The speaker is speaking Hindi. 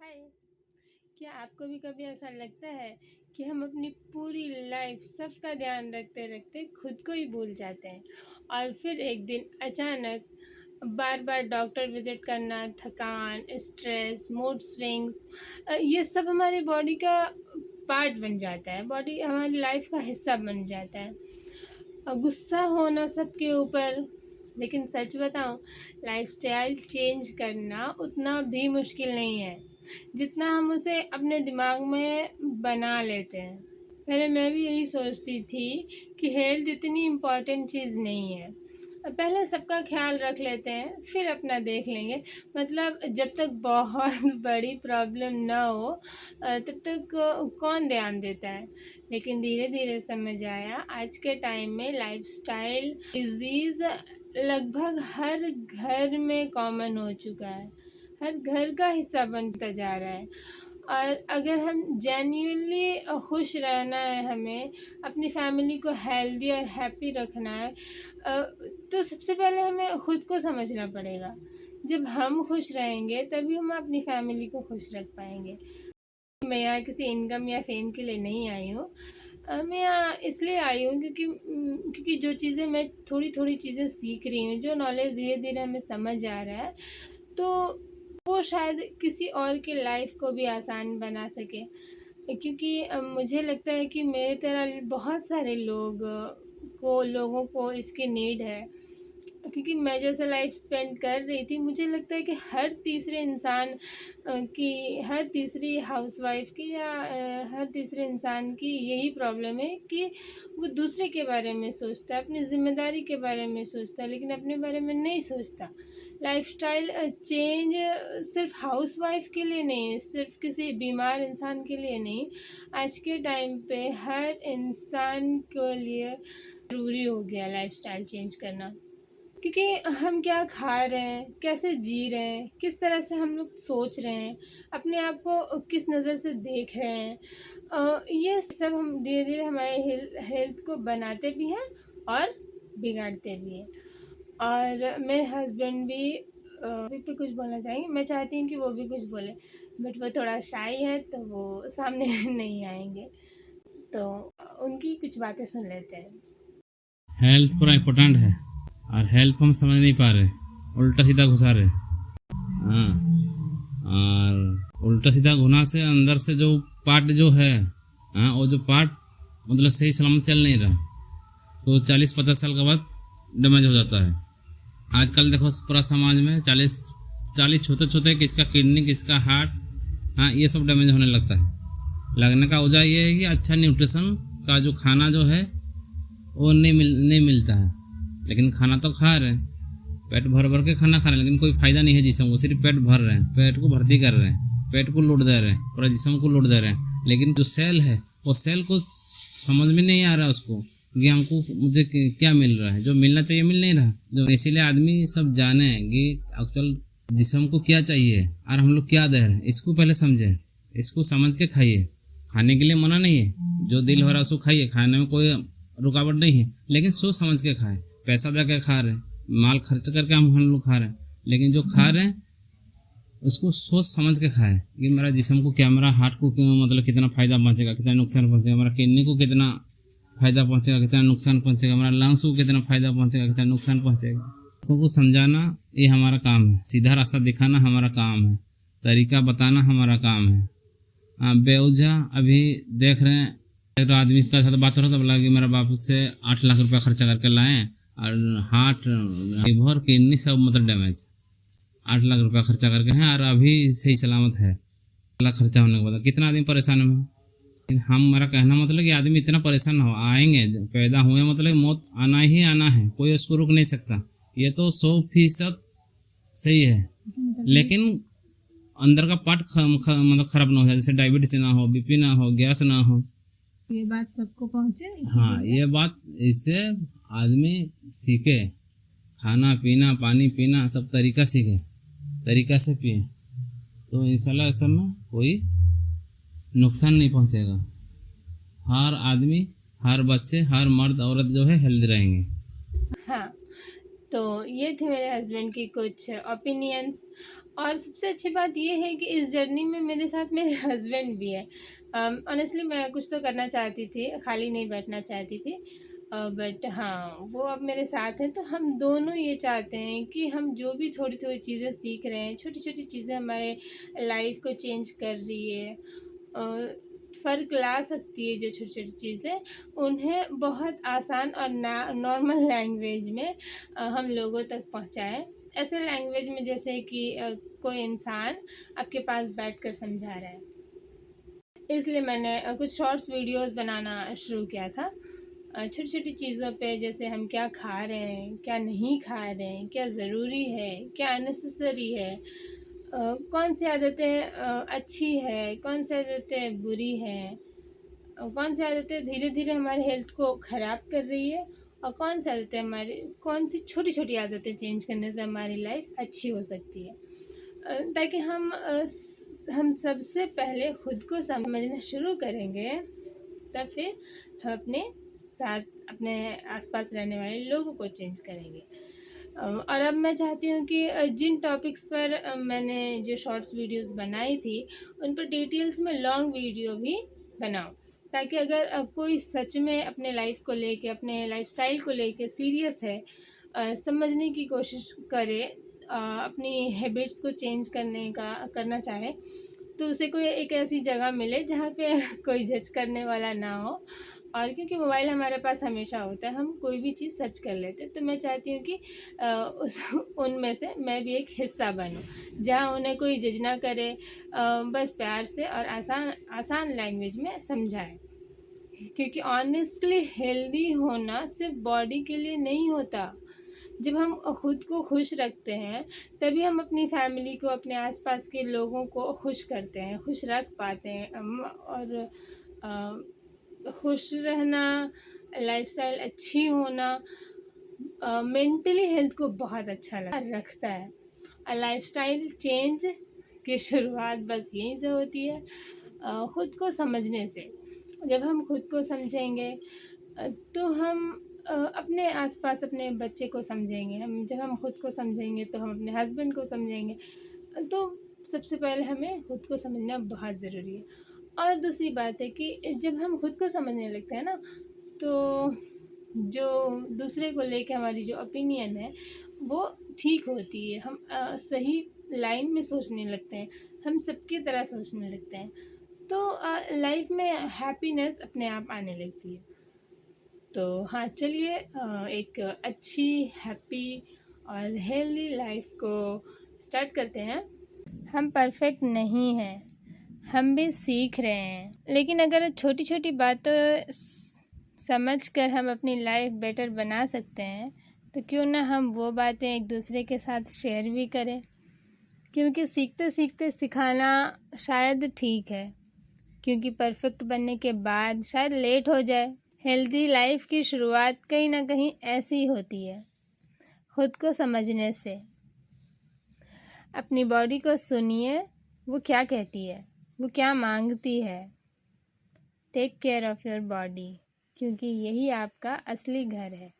हाय। क्या आपको भी कभी ऐसा लगता है कि हम अपनी पूरी लाइफ सबका ध्यान रखते रखते खुद को ही भूल जाते हैं और फिर एक दिन अचानक बार बार डॉक्टर विजिट करना, थकान, स्ट्रेस, मूड स्विंग्स, ये सब हमारी बॉडी का पार्ट बन जाता है, बॉडी हमारी लाइफ का हिस्सा बन जाता है। और गुस्सा होना सबके ऊपर। लेकिन सच बताऊं, लाइफस्टाइल चेंज करना उतना भी मुश्किल नहीं है जितना हम उसे अपने दिमाग में बना लेते हैं। पहले मैं भी यही सोचती थी कि हेल्थ इतनी इम्पोर्टेंट चीज़ नहीं है, पहले सबका ख्याल रख लेते हैं फिर अपना देख लेंगे। मतलब जब तक बहुत बड़ी प्रॉब्लम ना हो तब तक कौन ध्यान देता है। लेकिन धीरे धीरे समझ आया, आज के टाइम में लाइफस्टाइल डिजीज़ लगभग हर घर में कॉमन हो चुका है, हर घर का हिस्सा बनता जा रहा है। और अगर हम जेन्युइनली खुश रहना है, हमें अपनी फैमिली को हेल्दी और हैप्पी रखना है, तो सबसे पहले हमें खुद को समझना पड़ेगा। जब हम खुश रहेंगे तभी हम अपनी फैमिली को खुश रख पाएंगे। मैं यहाँ किसी इनकम या फेम के लिए नहीं आई हूँ। मैं यहाँ इसलिए आई हूँ क्योंकि जो चीज़ें मैं थोड़ी थोड़ी चीज़ें सीख रही हूँ, जो नॉलेज धीरे धीरे हमें समझ आ रहा है, तो वो शायद किसी और की लाइफ को भी आसान बना सके। क्योंकि मुझे लगता है कि मेरे तरह बहुत सारे लोगों को इसकी नीड है। क्योंकि मैं जैसे लाइफ स्पेंड कर रही थी, मुझे लगता है कि हर तीसरे इंसान की, हर तीसरी हाउसवाइफ की, या हर तीसरे इंसान की यही प्रॉब्लम है कि वो दूसरे के बारे में सोचता है, अपनी ज़िम्मेदारी के बारे में सोचता है, लेकिन अपने बारे में नहीं सोचता। लाइफस्टाइल चेंज सिर्फ हाउसवाइफ के लिए नहीं है, सिर्फ किसी बीमार इंसान के लिए नहीं, आज के टाइम पे हर इंसान के लिए ज़रूरी हो गया लाइफस्टाइल चेंज करना। क्योंकि हम क्या खा रहे हैं, कैसे जी रहे हैं, किस तरह से हम लोग सोच रहे हैं, अपने आप को किस नज़र से देख रहे हैं, ये सब हम धीरे धीरे हमारे हेल्थ को बनाते भी हैं और बिगाड़ते भी हैं। और मेरे हस्बैंड भी पे कुछ बोलना चाहेंगे। मैं चाहती हूँ कि वो भी कुछ बोले, बट वो थोड़ा शाई है तो वो सामने नहीं आएंगे, तो उनकी कुछ बातें सुन लेते हैं। हेल्थ पूरा इम्पोर्टेंट है और हेल्थ को हम समझ नहीं पा रहे, उल्टा सीधा घुसा रहे। हाँ, और उल्टा सीधा घुना से अंदर से जो पार्ट जो है, हाँ, वो जो पार्ट मतलब सही सलामत चल नहीं रहा, तो 40-50 साल के बाद डैमेज हो जाता है। आजकल देखो पूरा समाज में 40 छोटे छोटे, किसका किडनी, किसका हार्ट, हाँ, ये सब डैमेज होने लगता है। लगने का वजह ये है कि अच्छा न्यूट्रिशन का जो खाना जो है वो नहीं मिलता है। लेकिन खाना तो खा रहे हैं, पेट भर भर के खाना खा रहे हैं, लेकिन कोई फ़ायदा नहीं है जिसम को, सिर्फ पेट भर रहे हैं, पेट को भर्ती कर रहे हैं, पेट को लोड दे रहे हैं, पूरा जिसम को लोड दे रहे हैं। लेकिन जो सेल है, वो सेल को समझ में नहीं आ रहा उसको कि हमको मुझे क्या मिल रहा है, जो मिलना चाहिए मिल नहीं रहा। जो इसीलिए आदमी सब जाने कि एक्चुअल जिसम को क्या चाहिए और हम लोग क्या दे रहे हैं, इसको पहले समझे, इसको समझ के खाइए। खाने के लिए मना नहीं है, जो दिल हो रहा है उसको खाइए, खाने में कोई रुकावट नहीं है, लेकिन सोच समझ के खाएं। पैसा दे के खा रहे हैं, माल खर्च करके हम लोग खा रहे हैं, लेकिन जो खा रहे हैं उसको सोच समझ के खाएं कि मेरा जिस्म को क्या, मेरा हार्ट को मतलब कितना फ़ायदा पहुंचेगा, कितना नुकसान पहुंचेगा, मेरा किडनी को कितना फ़ायदा पहुंचेगा, कितना नुकसान पहुंचेगा, मेरा लंग्स को कितना फ़ायदा पहुंचेगा, कितना नुकसान पहुंचेगा। को समझाना ये हमारा काम है, सीधा रास्ता दिखाना हमारा काम है, तरीका बताना हमारा काम है। बेवजह अभी देख रहे हैं, एक आदमी का साथ बात हो रहा था, बोला कि मेरा बाप से 8 लाख रुपया खर्चा करके लाए और हार्ट, लिवर, किडनी सब मतलब डैमेज, 8 लाख रुपया खर्चा करके हैं और अभी सही सलामत है। लाख खर्चा होने के बाद कितना आदमी परेशान है। लेकिन हमारा कहना मतलब कि आदमी इतना परेशान ना हो, आएंगे, पैदा हुए मतलब मौत आना ही आना है, कोई उसको रुक नहीं सकता। ये तो 100% सही है, लेकिन अंदर का पार्ट मतलब खराब ना हो जाए, जैसे डायबिटीज ना हो, बीपी ना हो, गैस ना हो, ये बात सबको पहुँचे। हाँ, ये बात इससे आदमी सीखे, खाना पीना, पानी पीना सब तरीका सीखे, तरीका से पिए, तो इंशाल्लाह ऐसा में कोई नुकसान नहीं पहुंचेगा। हर आदमी, हर बच्चे, हर मर्द औरत जो है हेल्दी रहेंगे। हाँ, तो ये थे मेरे हस्बैंड की कुछ ओपिनियंस। और सबसे अच्छी बात ये है कि इस जर्नी में मेरे साथ मेरे हस्बैंड भी है। ऑनेस्टली मैं कुछ तो करना चाहती थी, खाली नहीं बैठना चाहती थी, बट हाँ, वो अब मेरे साथ हैं, तो हम दोनों ये चाहते हैं कि हम जो भी थोड़ी-थोड़ी चीज़ें सीख रहे हैं, छोटी-छोटी चीज़ें हमारे लाइफ को चेंज कर रही है, फ़र्क ला सकती है जो छोटी-छोटी चीज़ें, उन्हें बहुत आसान और नॉर्मल लैंग्वेज में हम लोगों तक पहुँचाएँ। ऐसे लैंग्वेज में जैसे कि कोई इंसान आपके पास बैठकर समझा रहा है। इसलिए मैंने कुछ शॉर्ट्स वीडियोस बनाना शुरू किया था। छोटी-छोटी चीज़ों पे, जैसे हम क्या खा रहे हैं, क्या नहीं खा रहे हैं, क्या ज़रूरी है, क्या अननेसेसरी है, कौन सी आदतें अच्छी है, कौन सी आदतें बुरी हैं, कौन सी आदतें धीरे-धीरे हमारी हेल्थ को ख़राब कर रही है, और कौन सी छोटी-छोटी आदतें चेंज करने से हमारी लाइफ अच्छी हो सकती है। ताकि हम सबसे पहले खुद को समझना शुरू करेंगे, तब फिर हम अपने साथ, अपने आसपास रहने वाले लोगों को चेंज करेंगे। और अब मैं चाहती हूँ कि जिन टॉपिक्स पर मैंने जो शॉर्ट्स वीडियोस बनाई थी, उन पर डिटेल्स में लॉन्ग वीडियो भी बनाऊँ, ताकि अगर कोई सच में अपने लाइफ को लेके, अपने लाइफस्टाइल को लेके सीरियस है, समझने की कोशिश करे, अपनी हैबिट्स को चेंज करना चाहे, तो उसे कोई एक ऐसी जगह मिले जहाँ पे कोई जज करने वाला ना हो। और क्योंकि मोबाइल हमारे पास हमेशा होता है, हम कोई भी चीज़ सर्च कर लेते हैं, तो मैं चाहती हूँ कि उस उनमें से मैं भी एक हिस्सा बनूँ, जहाँ उन्हें कोई जज ना करे, बस प्यार से और आसान आसान लैंग्वेज में समझाए। क्योंकि ऑनेस्टली हेल्दी होना सिर्फ बॉडी के लिए नहीं होता। जब हम खुद को खुश रखते हैं, तभी हम अपनी फैमिली को, अपने आसपास के लोगों को खुश करते हैं, खुश रख पाते हैं। और खुश रहना, लाइफस्टाइल अच्छी होना, मेंटली हेल्थ को बहुत अच्छा रखता है। और लाइफस्टाइल चेंज की शुरुआत बस यहीं से होती है, खुद को समझने से। जब हम खुद को समझेंगे, तो हम अपने आसपास अपने बच्चे को समझेंगे। जब हम खुद को समझेंगे, तो हम अपने हस्बैंड को समझेंगे। तो सबसे पहले हमें खुद को समझना बहुत ज़रूरी है। और दूसरी बात है कि जब हम खुद को समझने लगते हैं ना, तो जो दूसरे को लेके हमारी जो ओपिनियन है, वो ठीक होती है। हम सही लाइन में सोचने लगते हैं, हम सबकी तरह सोचने लगते हैं, तो लाइफ में हैप्पीनेस अपने आप आने लगती है। तो हाँ, चलिए एक अच्छी, हैप्पी और हेल्दी लाइफ को स्टार्ट करते हैं। हम परफेक्ट नहीं हैं, हम भी सीख रहे हैं, लेकिन अगर छोटी छोटी बातों समझ कर हम अपनी लाइफ बेटर बना सकते हैं, तो क्यों ना हम वो बातें एक दूसरे के साथ शेयर भी करें। क्योंकि सीखते सीखते सिखाना शायद ठीक है, क्योंकि परफेक्ट बनने के बाद शायद लेट हो जाए। हेल्दी लाइफ की शुरुआत कहीं ना कहीं ऐसी होती है, खुद को समझने से। अपनी बॉडी को सुनिए, वो क्या कहती है, वो क्या मांगती है। Take care of your body, क्योंकि यही आपका असली घर है।